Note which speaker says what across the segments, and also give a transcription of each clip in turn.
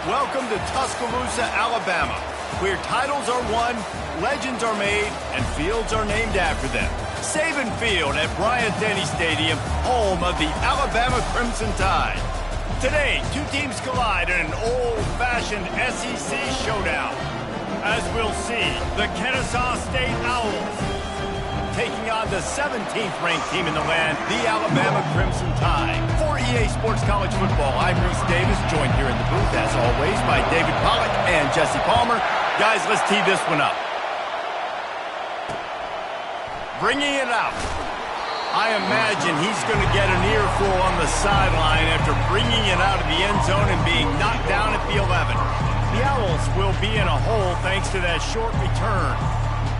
Speaker 1: Welcome to Tuscaloosa, Alabama, where titles are won, legends are made, and fields are named after them. Saban Field at Bryant-Denny Stadium, home of the Alabama Crimson Tide. Today, two teams collide in an old-fashioned SEC showdown. As we'll see, the Kennesaw State Owls taking on the 17th ranked team in the land, the Alabama Crimson Tide. For EA Sports College Football, I'm Reese Davis, joined here in the booth, as always, by David Pollack and Jesse Palmer. Guys, let's tee this one up. Bringing it out. I imagine he's going to get an earful on the sideline after bringing it out of the end zone and being knocked down at the 11. The Owls will be in a hole thanks to that short return.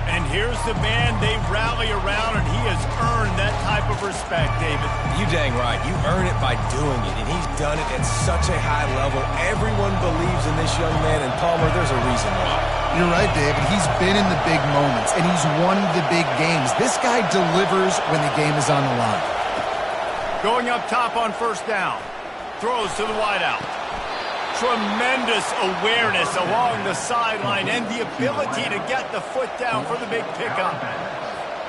Speaker 1: And here's the man they rally around, and he has earned that type of respect, David.
Speaker 2: You dang right. You earn it by doing it, and he's done it at such a high level. Everyone believes in this young man, and Palmer, there's a reason why.
Speaker 3: You're right, David. He's been in the big moments, and he's won the big games. This guy delivers when the game is on the line.
Speaker 1: Going up top on first down. Throws to the wideout. Tremendous awareness along the sideline and the ability to get the foot down for the big pickup.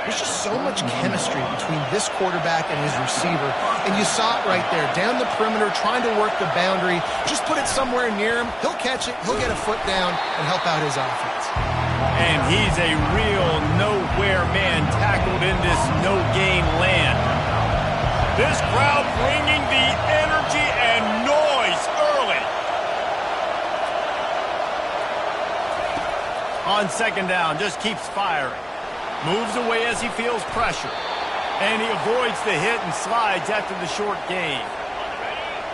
Speaker 3: There's just so much chemistry between this quarterback and his receiver, and you saw it right there, down the perimeter, trying to work the boundary. Just put it somewhere near him. He'll catch it, he'll get a foot down, and help out his offense.
Speaker 1: And he's a real nowhere man tackled in this no-gain land. This crowd bringing the energy and noise early. On second down, just keeps firing. Moves away as he feels pressure. And he avoids the hit and slides after the short gain.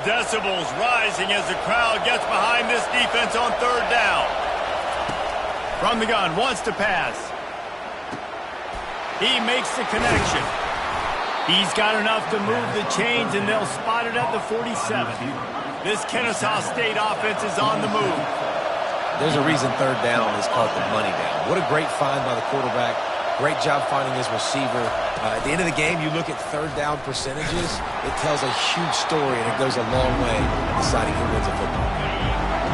Speaker 1: Decibels rising as the crowd gets behind this defense on third down. From the gun, wants to pass. He makes the connection. He's got enough to move the chains, and they'll spot it at the 47. This Kennesaw State offense is on the move.
Speaker 2: There's a reason third down is called the money down. What a great find by the quarterback. Great job finding his receiver. At the end of the game, you look at third down percentages. It tells a huge story, and it goes a long way in deciding who wins a football game.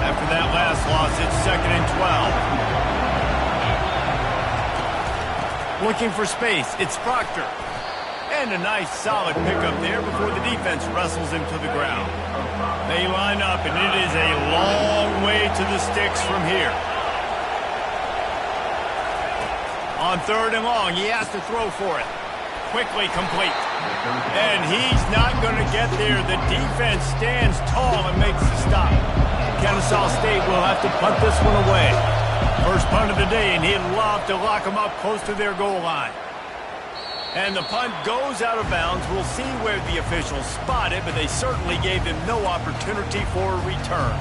Speaker 1: After that last loss, it's second and 12. Looking for space, it's Proctor. And a nice solid pickup there before the defense wrestles him to the ground. They line up, and it is a long way to the sticks from here. On third and long, he has to throw for it. Quickly complete. And he's not going to get there. The defense stands tall and makes the stop. Kennesaw State will have to punt this one away. First punt of the day, and he'd love to lock them up close to their goal line. And the punt goes out of bounds. We'll see where the officials spot it, but they certainly gave them no opportunity for a return.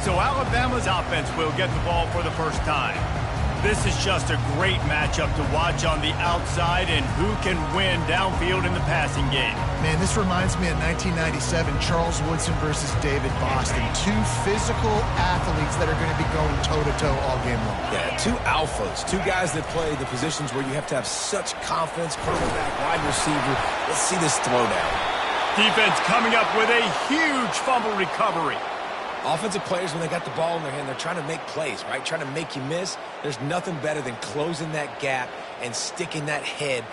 Speaker 1: So Alabama's offense will get the ball for the first time. This is just a great matchup to watch on the outside, and who can win downfield in the passing game.
Speaker 3: Man, this reminds me of 1997, Charles Woodson versus David Boston. Two physical athletes that are going to be going toe-to-toe all game long.
Speaker 2: Yeah, two alphas, two guys that play the positions where you have to have such confidence, quarterback, wide receiver. Let's see this throwdown.
Speaker 1: Defense coming up with a huge fumble recovery.
Speaker 2: Offensive players, when they got the ball in their hand, they're trying to make plays, right? Trying to make you miss. There's nothing better than closing that gap and sticking that head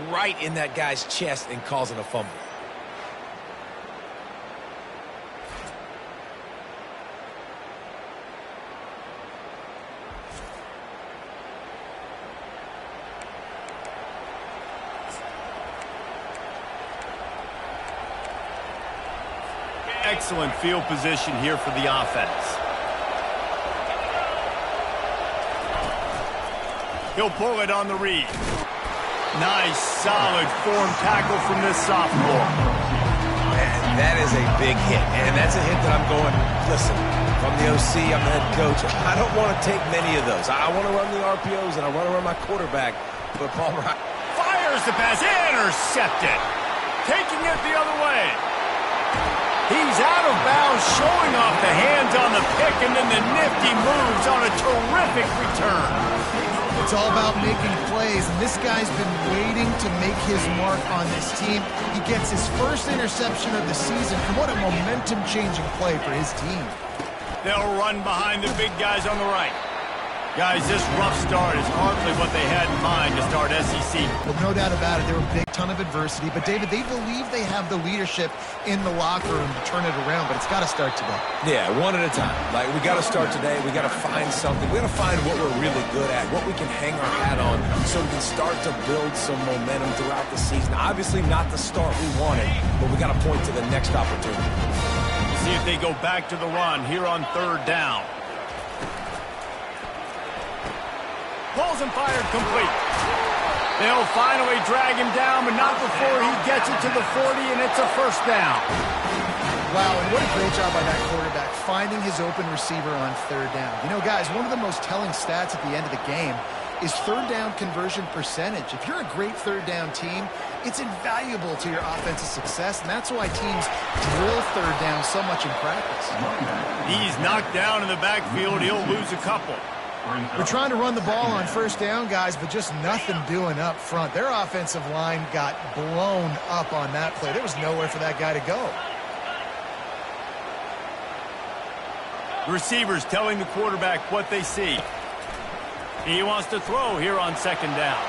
Speaker 2: right in that guy's chest and causing a fumble.
Speaker 1: Excellent field position here for the offense. He'll pull it on the read. Nice, solid form tackle from this sophomore.
Speaker 2: Man, that is a big hit. And that's a hit that I'm going, listen, from the OC, I'm the head coach. I don't want to take many of those. I want to run the RPOs, and I want to run my quarterback. But Palmer
Speaker 1: fires the pass. Intercepted. Taking it the other way. He's out of bounds, showing off the hands on the pick, and then the nifty moves on a terrific return.
Speaker 3: It's all about making plays, and this guy's been waiting to make his mark on this team. He gets his first interception of the season, and what a momentum-changing play for his team.
Speaker 1: They'll run behind the big guys on the right. Guys, this rough start is hardly what they had in mind to start SEC.
Speaker 3: Well, no doubt about it. There were a big ton of adversity. But, David, they believe they have the leadership in the locker room to turn it around. But it's got to start today.
Speaker 2: Yeah, one at a time. Like, we got to start today. We got to find something. We got to find what we're really good at, what we can hang our hat on so we can start to build some momentum throughout the season. Obviously not the start we wanted, but we got to point to the next opportunity.
Speaker 1: We'll see if they go back to the run here on third down. Pulls and fired complete. They'll finally drag him down, but not before he gets it to the 40, and it's a first down.
Speaker 3: Wow, and what a great job by that quarterback, finding his open receiver on third down. You know, guys, one of the most telling stats at the end of the game is third down conversion percentage. If you're a great third down team, it's invaluable to your offensive success, and that's why teams drill third down so much in practice.
Speaker 1: He's knocked down in the backfield. He'll lose a couple.
Speaker 3: We're trying to run the ball on first down, guys, but just nothing doing up front. Their offensive line got blown up on that play. There was nowhere for that guy to go.
Speaker 1: The receivers telling the quarterback what they see. He wants to throw here on second down.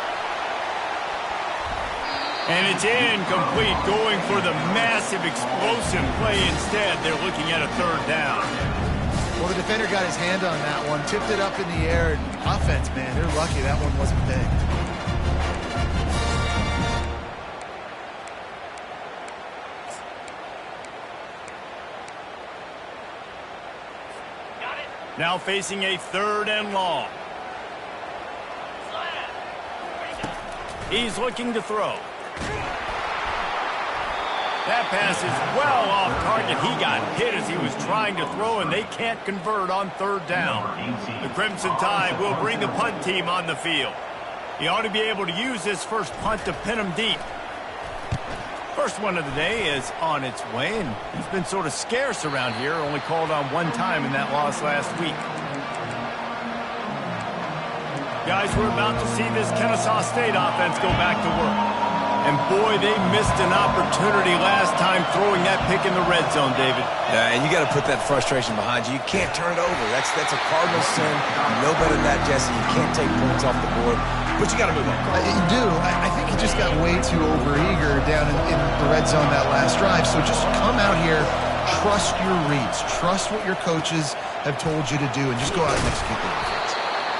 Speaker 1: And it's incomplete, going for the massive explosive play instead. They're looking at a third down.
Speaker 3: Well, the defender got his hand on that one, tipped it up in the air. Offense, man, they're lucky that one wasn't big.
Speaker 1: Now facing a third and long. He's looking to throw. That pass is well off target. He got hit as he was trying to throw, and they can't convert on third down. The Crimson Tide will bring the punt team on the field. He ought to be able to use this first punt to pin him deep. First one of the day is on its way, and he's been sort of scarce around here, only called on one time in that loss last week. Guys, we're about to see this Kennesaw State offense go back to work. And, boy, they missed an opportunity last time throwing that pick in the red zone, David.
Speaker 2: Yeah, and you got to put that frustration behind you. You can't turn it over. That's a cardinal sin. You know better than that, Jesse. You can't take points off the board, but you got to move on.
Speaker 3: You do. I think he just got way too overeager down in the red zone that last drive. So just come out here, trust your reads, trust what your coaches have told you to do, and just go out and execute the offense.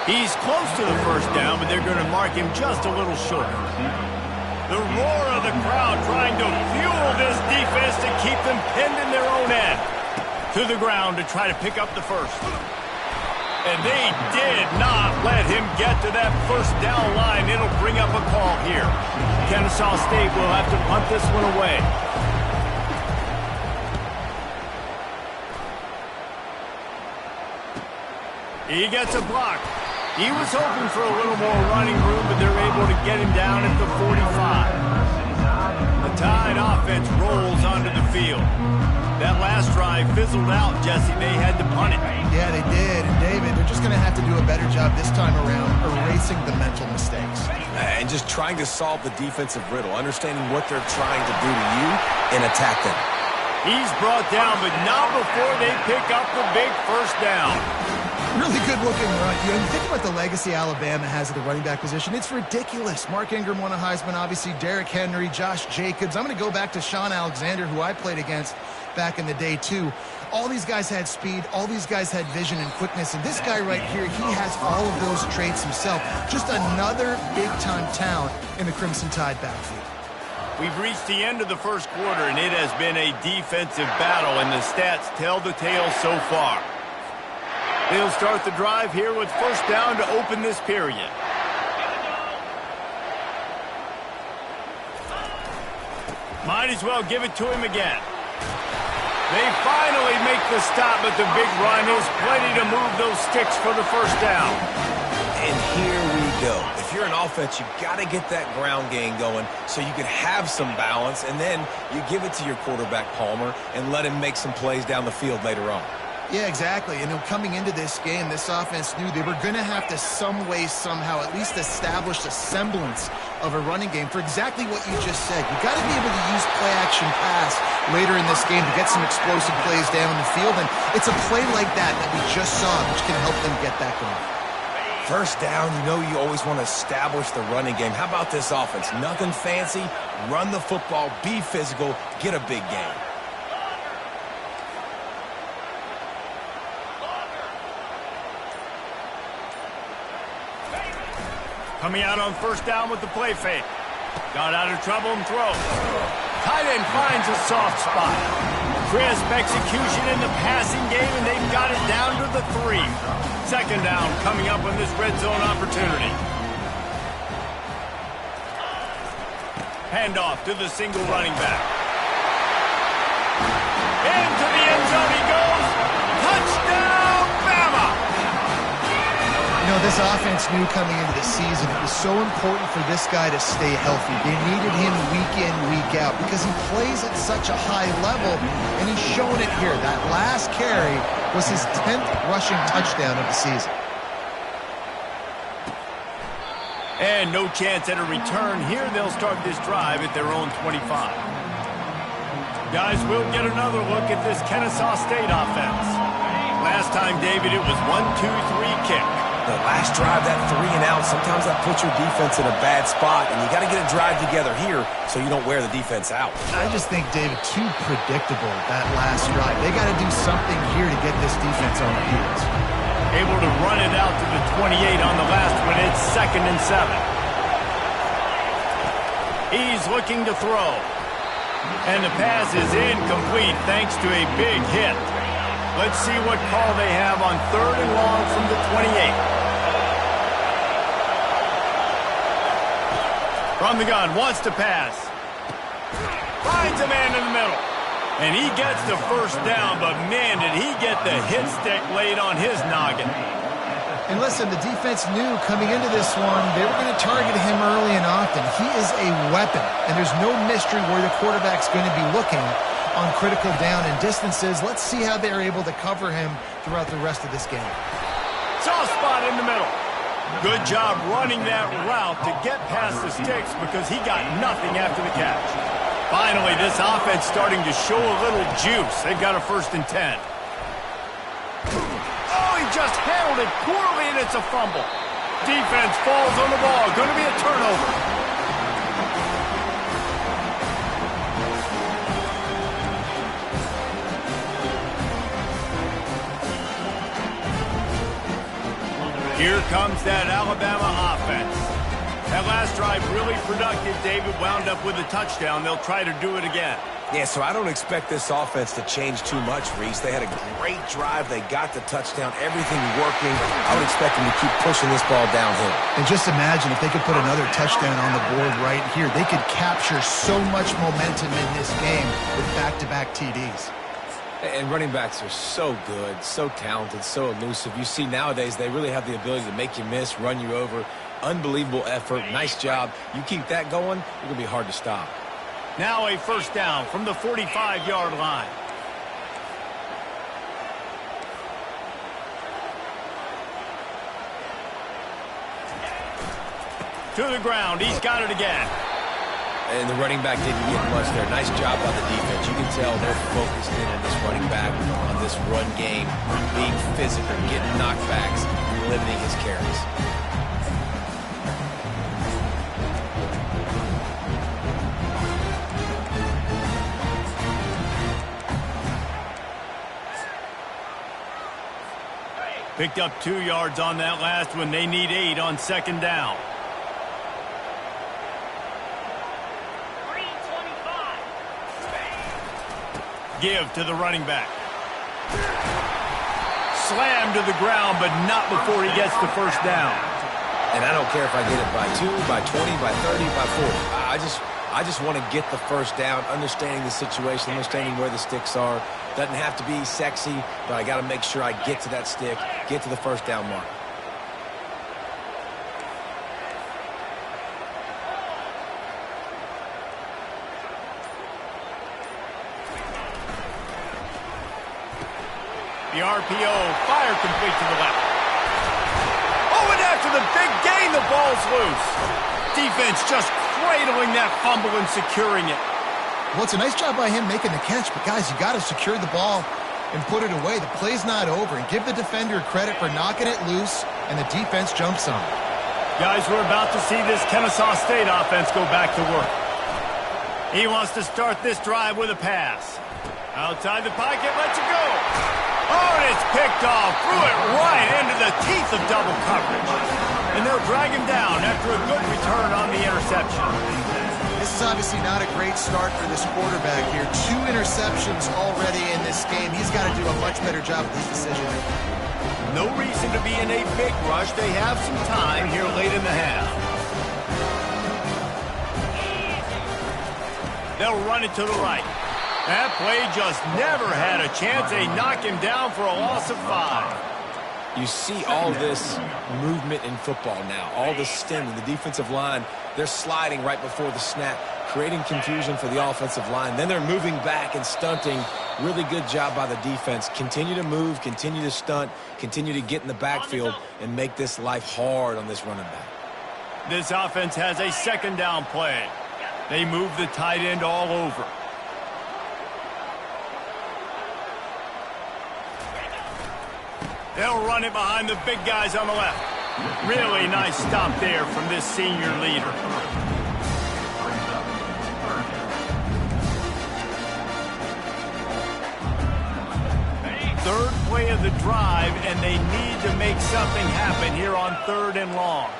Speaker 1: He's close to the first down, but they're going to mark him just a little short. The roar of the crowd trying to fuel this defense to keep them pinned in their own end. To the ground to try to pick up the first. And they did not let him get to that first down line. It'll bring up a call here. Kennesaw State will have to punt this one away. He gets a block. He was hoping for a little more running room, but they're able to get him down at the 45. The Tide offense rolls onto the field. That last drive fizzled out, Jesse. They had to punt it.
Speaker 3: Yeah, they did. And, David, they're just going to have to do a better job this time around erasing the mental mistakes.
Speaker 2: And just trying to solve the defensive riddle, understanding what they're trying to do to you and attack them.
Speaker 1: He's brought down, but not before they pick up the big first down.
Speaker 3: Really good-looking run. You know, you think about the legacy Alabama has at the running back position. It's ridiculous. Mark Ingram won a Heisman, obviously. Derrick Henry, Josh Jacobs. I'm going to go back to Sean Alexander, who I played against back in the day, too. All these guys had speed. All these guys had vision and quickness. And this guy right here, he has all of those traits himself. Just another big-time talent in the Crimson Tide backfield.
Speaker 1: We've reached the end of the first quarter, and it has been a defensive battle, and the stats tell the tale so far. They'll start the drive here with first down to open this period. Might as well give it to him again. They finally make the stop, but the big run is plenty to move those sticks for the first down.
Speaker 2: And here we go. If you're an offense, you got to get that ground game going so you can have some balance, and then you give it to your quarterback, Palmer, and let him make some plays down the field later on.
Speaker 3: Yeah, exactly. And coming into this game, this offense knew they were going to have to some way, somehow, at least establish a semblance of a running game for exactly what you just said. You got to be able to use play-action pass later in this game to get some explosive plays down the field. And it's a play like that we just saw, which can help them get that going.
Speaker 2: First down, you know you always want to establish the running game. How about this offense? Nothing fancy. Run the football, be physical, get a big gain.
Speaker 1: Coming out on first down with the play fake. Got out of trouble and throws. Tight end finds a soft spot. Crisp execution in the passing game, and they've got it down to the 3. Second down coming up on this red zone opportunity. Handoff to the single running back. Into the end zone he goes. Touchdown, Bama!
Speaker 3: You know, this offense knew coming into the season it was so important for this guy to stay healthy. They needed him week in, week out because he plays at such a high level, and he's shown it here. That last carry was his 10th rushing touchdown of the season.
Speaker 1: And no chance at a return here. They'll start this drive at their own 25. Guys, we'll get another look at this Kennesaw State offense. Last time, David, it was 1-2-3 kick.
Speaker 2: The last drive, that 3 and out, sometimes that puts your defense in a bad spot, and you got to get a drive together here so you don't wear the defense out.
Speaker 3: I just think, David, too predictable, that last drive. They got to do something here to get this defense on their heels.
Speaker 1: Able to run it out to the 28 on the last one. It's 2nd and 7. He's looking to throw. And the pass is incomplete thanks to a big hit. Let's see what call they have on 3rd and long from the 28. From the gun, wants to pass. Finds a man in the middle. And he gets the first down, but man, did he get the hit stick laid on his noggin.
Speaker 3: And listen, the defense knew coming into this one, they were going to target him early and often. He is a weapon, and there's no mystery where the quarterback's going to be looking on critical down and distances. Let's see how they're able to cover him throughout the rest of this game.
Speaker 1: Soft spot in the middle. Good job running that route to get past the sticks because he got nothing after the catch. Finally, this offense starting to show a little juice. They've got a 1st and 10. Oh, he just handled it poorly, and it's a fumble. Defense falls on the ball. Going to be a turnover. Here comes that Alabama offense. That last drive really productive. David wound up with a touchdown. They'll try to do it again.
Speaker 2: Yeah, so I don't expect this offense to change too much, Reese. They had a great drive. They got the touchdown. Everything working. I would expect them to keep pushing this ball downhill.
Speaker 3: And just imagine if they could put another touchdown on the board right here. They could capture so much momentum in this game with back-to-back TDs.
Speaker 2: And running backs are so good, so talented, so elusive. You see nowadays they really have the ability to make you miss, run you over. Unbelievable effort. Nice job. You keep that going, it's going to be hard to stop.
Speaker 1: Now a 1st down from the 45-yard line. To the ground. He's got it again.
Speaker 2: And the running back didn't get much there. Nice job by the defense. You can tell they're focused in on this running back, on this run game, being physical, getting knockbacks, and limiting his carries.
Speaker 1: Picked up 2 yards on that last one. They need 8 on 2nd down. Give to the running back. Slam to the ground, but not before he gets the 1st down.
Speaker 2: And I don't care if I get it by 2, by 20, by 30, by 40. I just want to get the 1st down, understanding the situation, understanding where the sticks are. Doesn't have to be sexy, but I got to make sure I get to that stick, get to the 1st down mark.
Speaker 1: The RPO, fire complete to the left. Oh, and after the big gain, the ball's loose. Defense just cradling that fumble and securing it.
Speaker 3: Well, it's a nice job by him making the catch, but guys, you got to secure the ball and put it away. The play's not over, and give the defender credit for knocking it loose, and the defense jumps on it.
Speaker 1: Guys, we're about to see this Kennesaw State offense go back to work. He wants to start this drive with a pass. Outside the pocket, lets it go. Oh, and it's picked off. Threw it right into the teeth of double coverage. And they'll drag him down after a good return on the interception.
Speaker 3: This is obviously not a great start for this quarterback here. 2 interceptions already in this game. He's got to do a much better job with his decision.
Speaker 1: No reason to be in a big rush. They have some time here late in the half. They'll run it to the right. That play just never had a chance. They knock him down for a loss of 5.
Speaker 2: You see all this movement in football now, all the stemming, the defensive line, they're sliding right before the snap, creating confusion for the offensive line. Then they're moving back and stunting. Really good job by the defense. Continue to move, continue to stunt, continue to get in the backfield and make this life hard on this running back.
Speaker 1: This offense has a second down play. They move the tight end all over. They'll run it behind the big guys on the left. Really nice stop there from this senior leader. Third play of the drive, and they need to make something happen here on 3rd and long.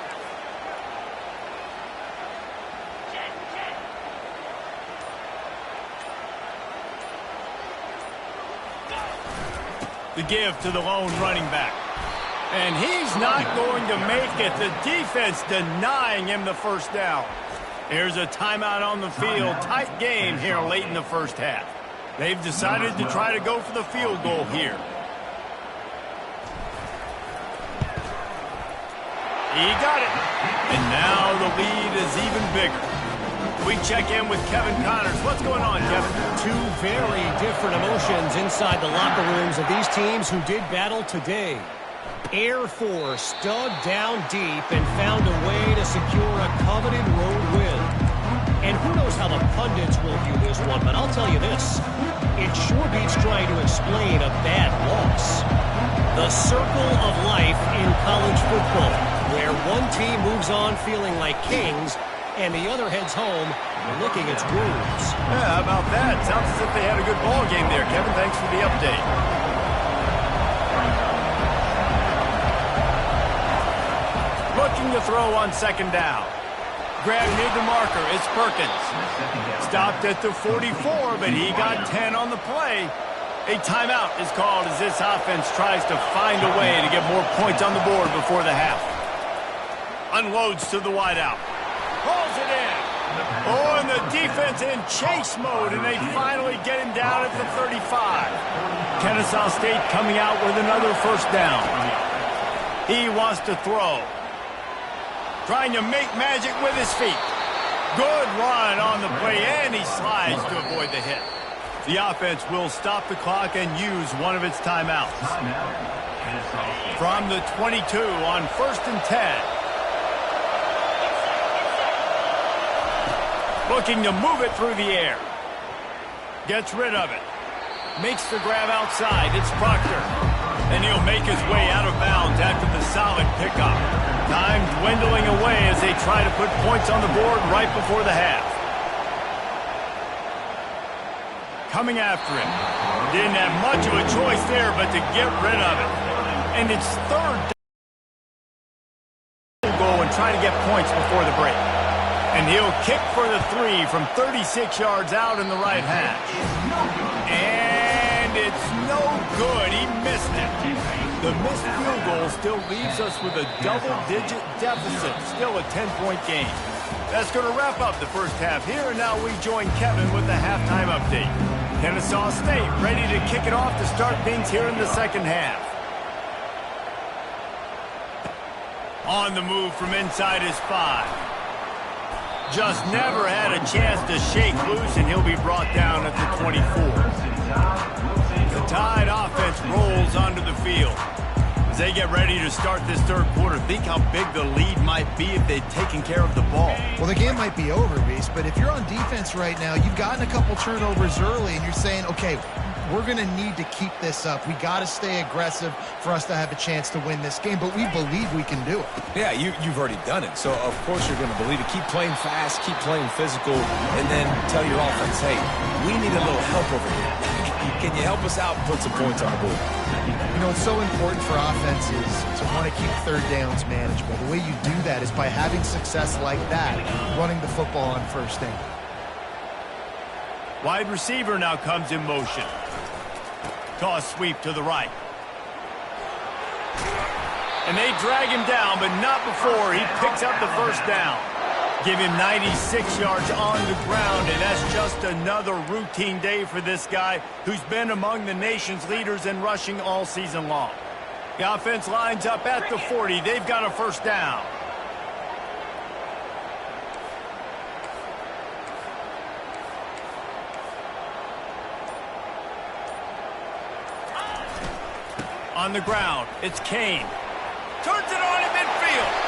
Speaker 1: The give to the lone running back. And he's not going to make it. The defense denying him the first down. Here's a timeout on the field. Tight game here late in the first half. They've decided to try to go for the field goal here. He got it. And now the lead is even bigger. We check in with Kevin Connors. What's going on, Kevin?
Speaker 4: 2 very different emotions inside the locker rooms of these teams who did battle today. Air Force dug down deep and found a way to secure a coveted road win. And who knows how the pundits will view this one, but I'll tell you this. It sure beats trying to explain a bad loss. The circle of life in college football, where one team moves on feeling like kings and the other heads home licking its wounds.
Speaker 1: Yeah, how about that? Sounds as if they had a good ball game there, Kevin. Thanks for the update. Looking to throw on 2nd down. Grab near the marker. It's Perkins. Stopped at the 44, but he got 10 on the play. A timeout is called as this offense tries to find a way to get more points on the board before the half. Unloads to the wideout. Pulls it in. Oh, and the defense in chase mode, and they finally get him down at the 35. Kennesaw State coming out with another first down. He wants to throw. Trying to make magic with his feet. Good run on the play, and he slides to avoid the hit. The offense will stop the clock and use one of its timeouts. From the 22 on 1st and 10. Looking to move it through the air. Gets rid of it. Makes the grab outside. It's Proctor. And he'll make his way out of bounds after the solid pickup. Time dwindling away as they try to put points on the board right before the half. Coming after him. Didn't have much of a choice there but to get rid of it. And it's 3rd goal and try to get points before the break. And he'll kick for the 3 from 36 yards out in the right hash. And it's no good. He missed it. The missed field goal still leaves us with a double-digit deficit. Still a 10-point game. That's going to wrap up the first half here. And now we join Kevin with the halftime update. Kennesaw State ready to kick it off to start things here in the second half. On the move from inside his 5. Just never had a chance to shake loose, and he'll be brought down at the 24. The Tide offense rolls onto the field. As they get ready to start this third quarter, think how big the lead might be if they'd taken care of the ball.
Speaker 3: Well, the game might be over, Reese, but if you're on defense right now, you've gotten a couple turnovers early, and you're saying, okay, we're going to need to keep this up. We got to stay aggressive for us to have a chance to win this game, but we believe we can do it.
Speaker 2: Yeah, you've already done it, so of course you're going to believe it. Keep playing fast, keep playing physical, and then tell your offense, hey, we need a little help over here. Can you help us out and put some points on the board?
Speaker 3: You know, it's so important for offenses to want to keep third downs manageable. The way you do that is by having success like that, running the football on first down.
Speaker 1: Wide receiver now comes in motion. Toss sweep to the right. And they drag him down, but not before he picks up the first down. Give him 96 yards on the ground, and that's just another routine day for this guy who's been among the nation's leaders in rushing all season long. The offense lines up at the 40. They've got a first down. On the ground, it's Kane. Turns it on in midfield.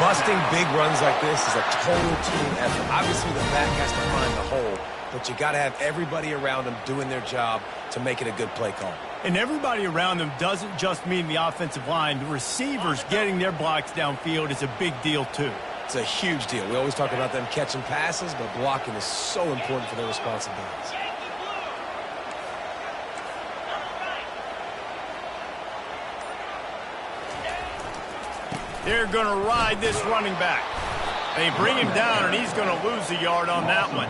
Speaker 2: Busting big runs like this is a total team effort. Obviously, the back has to find the hole, but you got to have everybody around them doing their job to make it a good play call.
Speaker 1: And everybody around them doesn't just mean the offensive line. The receivers getting their blocks downfield is a big deal, too.
Speaker 2: It's a huge deal. We always talk about them catching passes, but blocking is so important for their responsibilities.
Speaker 1: They're going to ride this running back. They bring him down, and he's going to lose a yard on that one.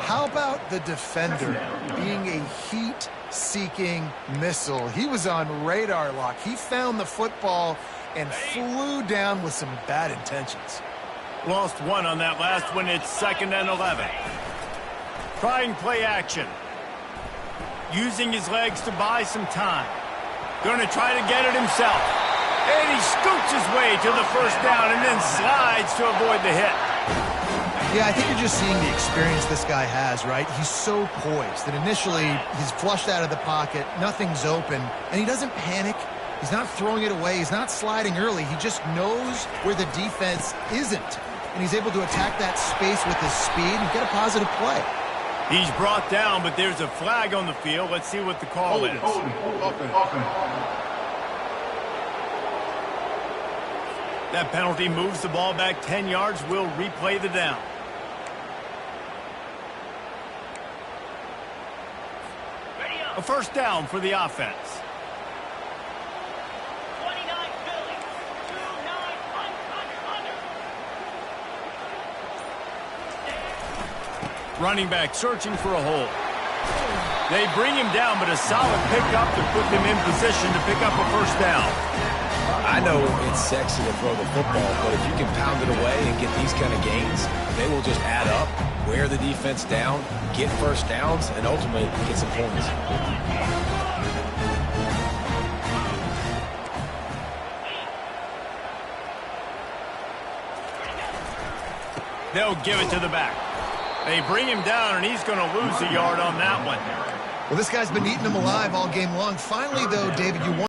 Speaker 3: How about the defender being a heat-seeking missile? He was on radar lock. He found the football and flew down with some bad intentions.
Speaker 1: Lost one on that last one. It's 2nd and 11. Trying play action. Using his legs to buy some time. Going to try to get it himself. And he scoots his way to the first down and then slides to avoid the hit.
Speaker 3: Yeah, I think you're just seeing the experience this guy has, right? He's so poised that initially he's flushed out of the pocket, nothing's open, and he doesn't panic. He's not throwing it away. He's not sliding early. He just knows where the defense isn't, and he's able to attack that space with his speed and get a positive play.
Speaker 1: He's brought down, but there's a flag on the field. Let's see what the call is. That penalty moves the ball back 10 yards. We'll replay the down. A first down for the offense.
Speaker 5: 29 Philly, 2-9
Speaker 1: Running back searching for a hole. They bring him down, but a solid pickup to put them in position to pick up a first down.
Speaker 2: I know it's sexy to throw the football, but if you can pound it away and get these kind of gains, they will just add up, wear the defense down, get first downs, and ultimately get some points.
Speaker 1: They'll give it to the back. They bring him down, and he's going to lose a yard on that one.
Speaker 3: Well, this guy's been eating them alive all game long. Finally, though, David, you want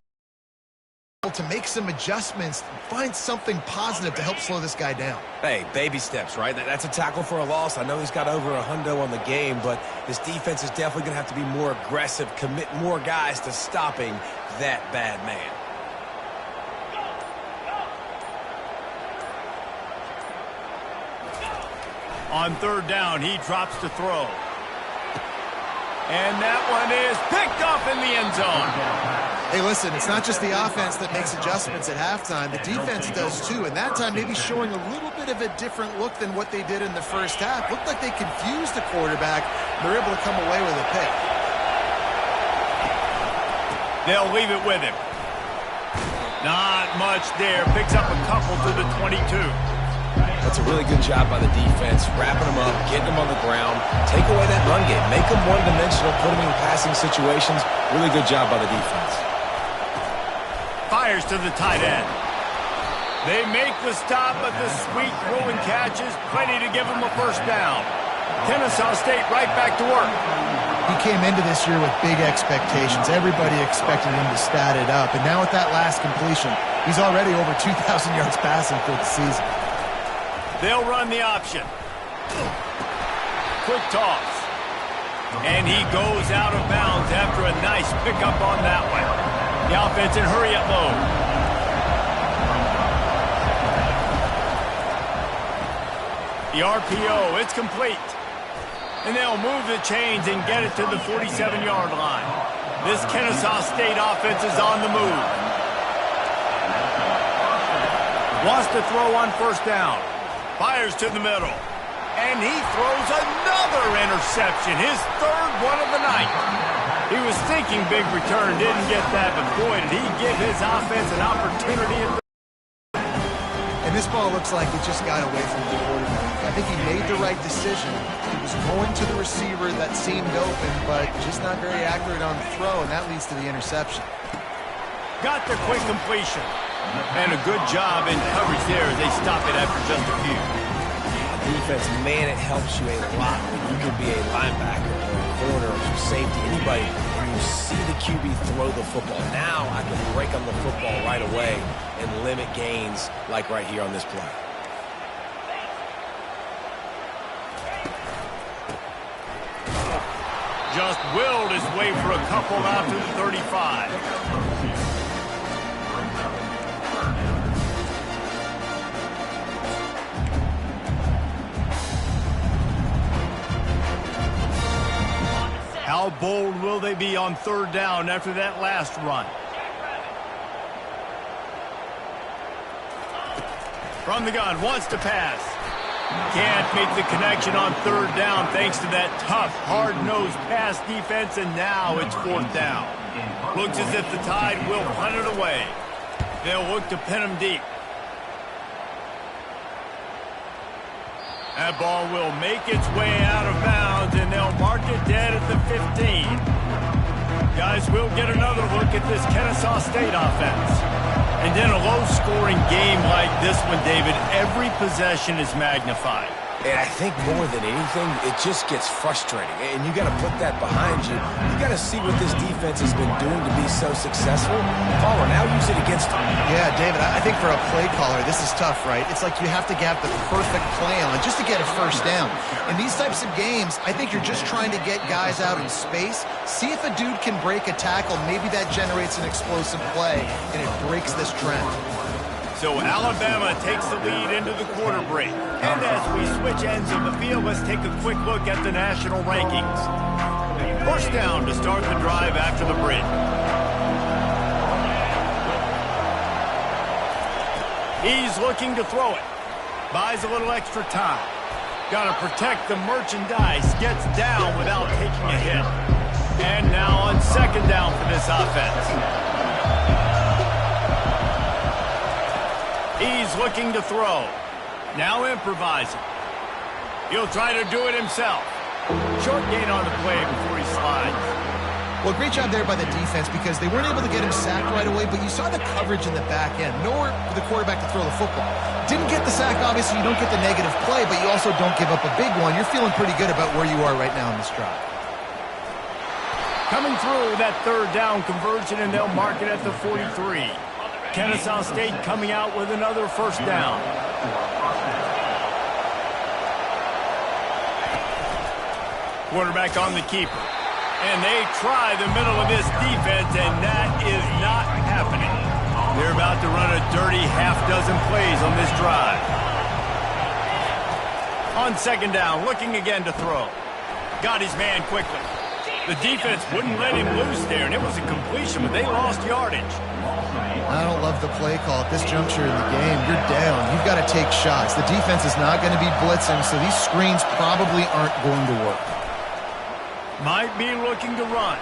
Speaker 3: to make some adjustments, find something positive to help slow this guy down.
Speaker 2: Hey, baby steps, right? That's a tackle for a loss. I know he's got over a hundo on the game, but this defense is definitely going to have to be more aggressive, commit more guys to stopping that bad man.
Speaker 1: On third down, he drops to throw. And that one is picked off in the end zone.
Speaker 3: Hey, listen, it's not just the offense that makes adjustments at halftime. The defense does too, and that time maybe showing a little bit of a different look than what they did in the first half. Looked like they confused the quarterback. They're able to come away with a pick.
Speaker 1: They'll leave it with him. Not much there. Picks up a couple to the 22.
Speaker 2: That's a really good job by the defense, wrapping them up, getting them on the ground, take away that run game, make them one-dimensional, put them in passing situations. Really good job by the defense.
Speaker 1: Fires to the tight end. They make the stop, but the sweet throw and catch is plenty to give them a first down. Kennesaw State right back to work.
Speaker 3: He came into this year with big expectations. Everybody expected him to stat it up. And now with that last completion, he's already over 2,000 yards passing for the season.
Speaker 1: They'll run the option. Quick toss. And he goes out of bounds after a nice pickup on that one. The offense in hurry-up mode. The RPO, it's complete. And they'll move the chains and get it to the 47-yard line. This Kennesaw State offense is on the move. Wants to throw on first down. Fires to the middle. And he throws another interception, his third one of the night. He was thinking big return, didn't get that, but boy, did he give his offense an opportunity.
Speaker 3: And this ball looks like it just got away from the quarterback. I think he made the right decision. He was going to the receiver that seemed open, but just not very accurate on the throw, and that leads to the interception.
Speaker 1: Got the quick completion. And a good job in coverage there as they stop it after just a few.
Speaker 2: Defense, man, it helps you a lot when you can be a linebacker or a corner or safety, anybody, and you see the QB throw the football. Now I can break on the football right away and limit gains like right here on this play.
Speaker 1: Just willed his way for a couple out to the 35. How bold will they be on third down after that last run? From the gun, wants to pass. Can't make the connection on third down thanks to that tough, hard-nosed pass defense, and now it's fourth down. Looks as if the Tide will punt it away. They'll look to pin him deep. That ball will make its way out of bounds, and they'll mark it dead at the 15. Guys, we'll get another look at this Kennesaw State offense. And in a low-scoring game like this one, David, every possession is magnified.
Speaker 2: And I think more than anything, it just gets frustrating. And you got to put that behind you. You got to see what this defense has been doing to be so successful. Caller, now use it against them.
Speaker 3: Yeah, David, I think for a play caller, this is tough, right? It's like you have to get the perfect play on just to get a first down. In these types of games, I think you're just trying to get guys out in space, see if a dude can break a tackle. Maybe that generates an explosive play, and it breaks this trend.
Speaker 1: So Alabama takes the lead into the quarter break. And as we switch ends of the field, let's take a quick look at the national rankings. First down to start the drive after the break. He's looking to throw it. Buys a little extra time. Got to protect the merchandise. Gets down without taking a hit. And now on second down for this offense. He's looking to throw. Now improvising. He'll try to do it himself. Short gain on the play before he slides.
Speaker 3: Well, great job there by the defense because they weren't able to get him sacked right away, but you saw the coverage in the back end. Nowhere for the quarterback to throw the football. Didn't get the sack, obviously. You don't get the negative play, but you also don't give up a big one. You're feeling pretty good about where you are right now in this drive.
Speaker 1: Coming through that third down conversion, and they'll mark it at the 43. Kennesaw State coming out with another first down. Quarterback on the keeper. And they try the middle of this defense, and that is not happening. They're about to run a dirty half-dozen plays on this drive. On second down, looking again to throw. Got his man quickly. The defense wouldn't let him loose there, and it was a completion, but they lost yardage.
Speaker 3: I don't love the play call at this juncture in the game. You're down. You've got to take shots. The defense is not going to be blitzing, so these screens probably aren't going to work.
Speaker 1: Might be looking to run.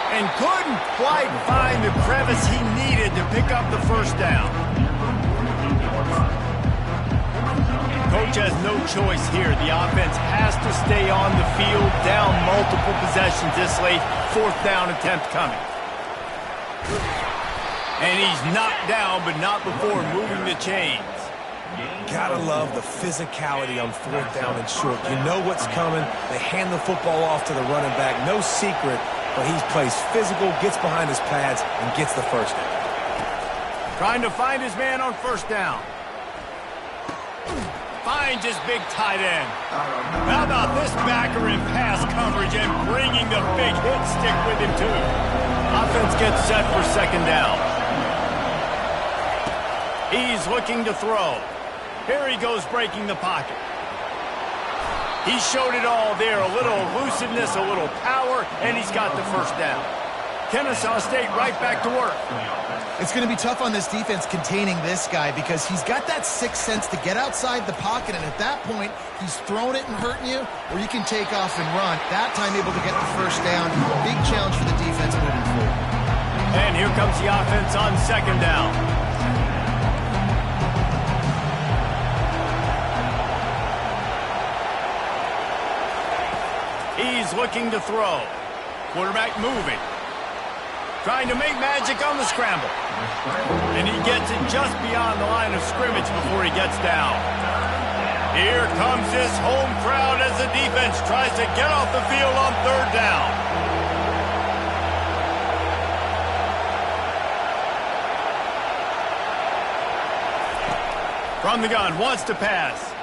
Speaker 1: And couldn't quite find the crevice he needed to pick up the first down. Coach has no choice here. The offense has to stay on the field, down multiple possessions this late. Fourth down attempt coming. And he's knocked down, but not before moving the chains.
Speaker 2: Gotta love the physicality on fourth down and short. You know what's coming. They hand the football off to the running back. No secret, but he plays physical, gets behind his pads, and gets the first down.
Speaker 1: Trying to find his man on first down. Finds his big tight end. How about this backer in pass coverage and bringing the big hit stick with him, too. Offense gets set for second down. He's looking to throw. Here he goes breaking the pocket. He showed it all there. A little elusiveness, a little power, and he's got the first down. Kennesaw State right back to work.
Speaker 3: It's going to be tough on this defense containing this guy because he's got that sixth sense to get outside the pocket, and at that point, he's throwing it and hurting you, or you can take off and run. That time able to get the first down. Big challenge for the defense moving forward.
Speaker 1: And here comes the offense on second down. He's looking to throw. Quarterback moving. Trying to make magic on the scramble. And he gets it just beyond the line of scrimmage before he gets down. Here comes this home crowd as the defense tries to get off the field on third down. From the gun, wants to pass.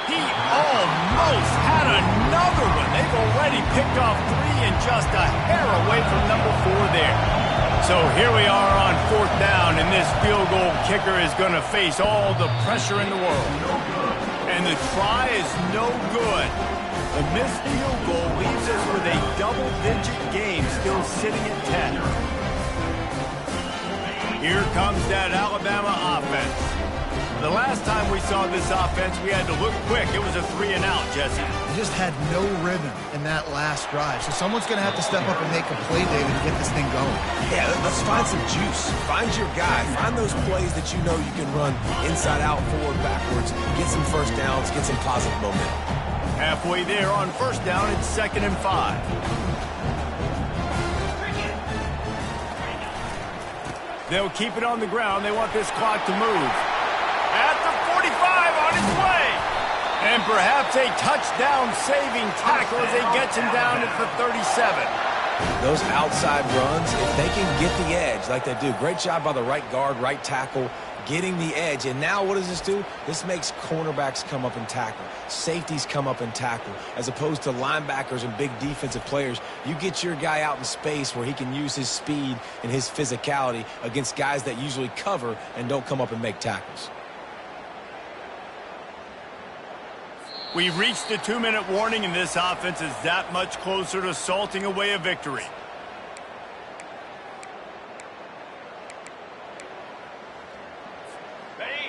Speaker 1: He almost had another one. They've already picked off 3 and just a hair away from number 4 there. So here we are on fourth down, and this field goal kicker is going to face all the pressure in the world. And the try is no good. The missed field goal leaves us with a double-digit game still sitting at 10. Here comes that Alabama offense. The last time we saw this offense, we had to look quick. It was a 3-and-out, Jesse.
Speaker 3: He just had no rhythm in that last drive. So someone's going to have to step up and make a play, David, to get this thing going.
Speaker 2: Yeah, let's find some juice. Find your guy. Find those plays that you know you can run inside out, forward, backwards. Get some first downs. Get some positive momentum.
Speaker 1: Halfway there on first down, it's 2nd and 5. They'll keep it on the ground. They want this clock to move. At the 45 on his way. And perhaps a touchdown-saving tackle as they get him down at the 37.
Speaker 2: Those outside runs, if they can get the edge like they do, great job by the right guard, right tackle, getting the edge. And now what does this do? This makes cornerbacks come up and tackle. Safeties come up and tackle. As opposed to linebackers and big defensive players, you get your guy out in space where he can use his speed and his physicality against guys that usually cover and don't come up and make tackles.
Speaker 1: We've reached the 2-minute warning, and this offense is that much closer to salting away a victory.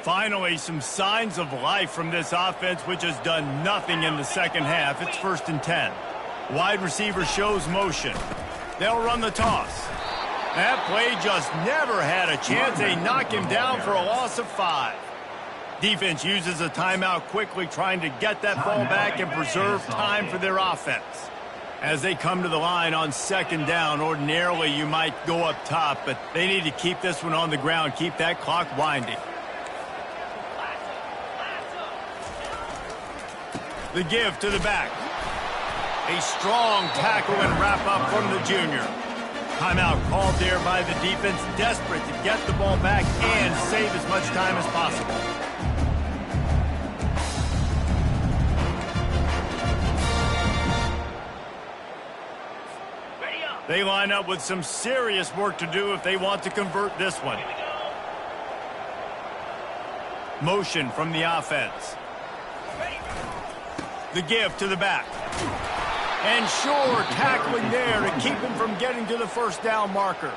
Speaker 1: Finally, some signs of life from this offense, which has done nothing in the second half. It's 1st and 10. Wide receiver shows motion. They'll run the toss. That play just never had a chance. They knock him down for a loss of 5. Defense uses a timeout quickly, trying to get that ball back and preserve time for their offense. As they come to the line on 2nd down, ordinarily you might go up top, but they need to keep this one on the ground, keep that clock winding. The give to the back. A strong tackle and wrap up from the junior. Timeout called there by the defense, desperate to get the ball back and save as much time as possible. They line up with some serious work to do if they want to convert this one. Motion from the offense. The give to the back. And sure, tackling there to keep him from getting to the first down marker.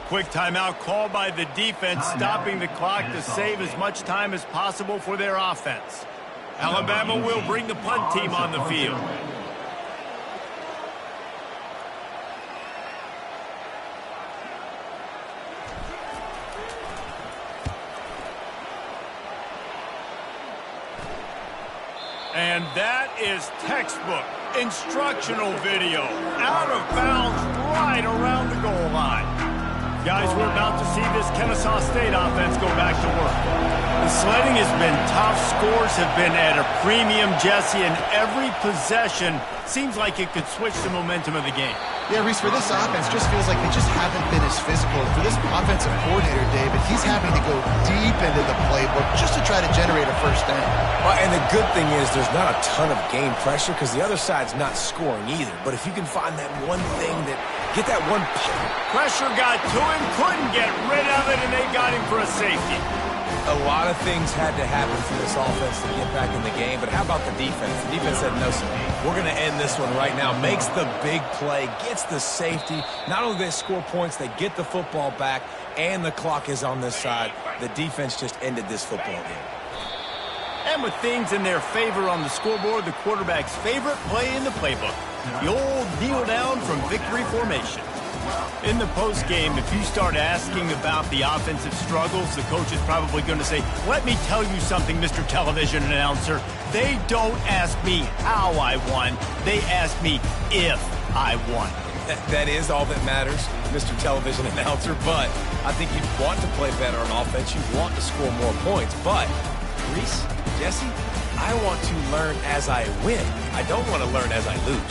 Speaker 1: Quick timeout called by the defense, stopping the clock to save as much time as possible for their offense. Alabama will bring the punt team on the field. And that is textbook instructional video. Out of bounds right around the goal line. Guys, we're about to see this Kennesaw State offense go back to work. The sledding has been tough. Scores have been at a premium, Jesse, and every possession seems like it could switch the momentum of the game.
Speaker 3: Yeah, Reese, for this offense, just feels like they just haven't been as physical. For this offensive coordinator, David, he's having to go deep into the playbook just to try to generate a first down.
Speaker 2: Well, and the good thing is there's not a ton of game pressure because the other side's not scoring either. But if you can find that one thing that get that one
Speaker 1: pressure got to him, couldn't get rid of it, and they got him for a safety.
Speaker 2: A lot of things had to happen for this offense to get back in the game, but how about the defense? The defense said, no, sir, we're going to end this one right now. Makes the big play, gets the safety. Not only do they score points, they get the football back, and the clock is on this side. The defense just ended this football game.
Speaker 1: And with things in their favor on the scoreboard, the quarterback's favorite play in the playbook, the old kneel down from victory formation. In the postgame, if you start asking about the offensive struggles, the coach is probably going to say, let me tell you something, Mr. Television Announcer. They don't ask me how I won. They ask me if I won.
Speaker 2: That is all that matters, Mr. Television Announcer, but I think you'd want to play better on offense. You want to score more points, but Reese, Jesse, I want to learn as I win. I don't want to learn as I lose.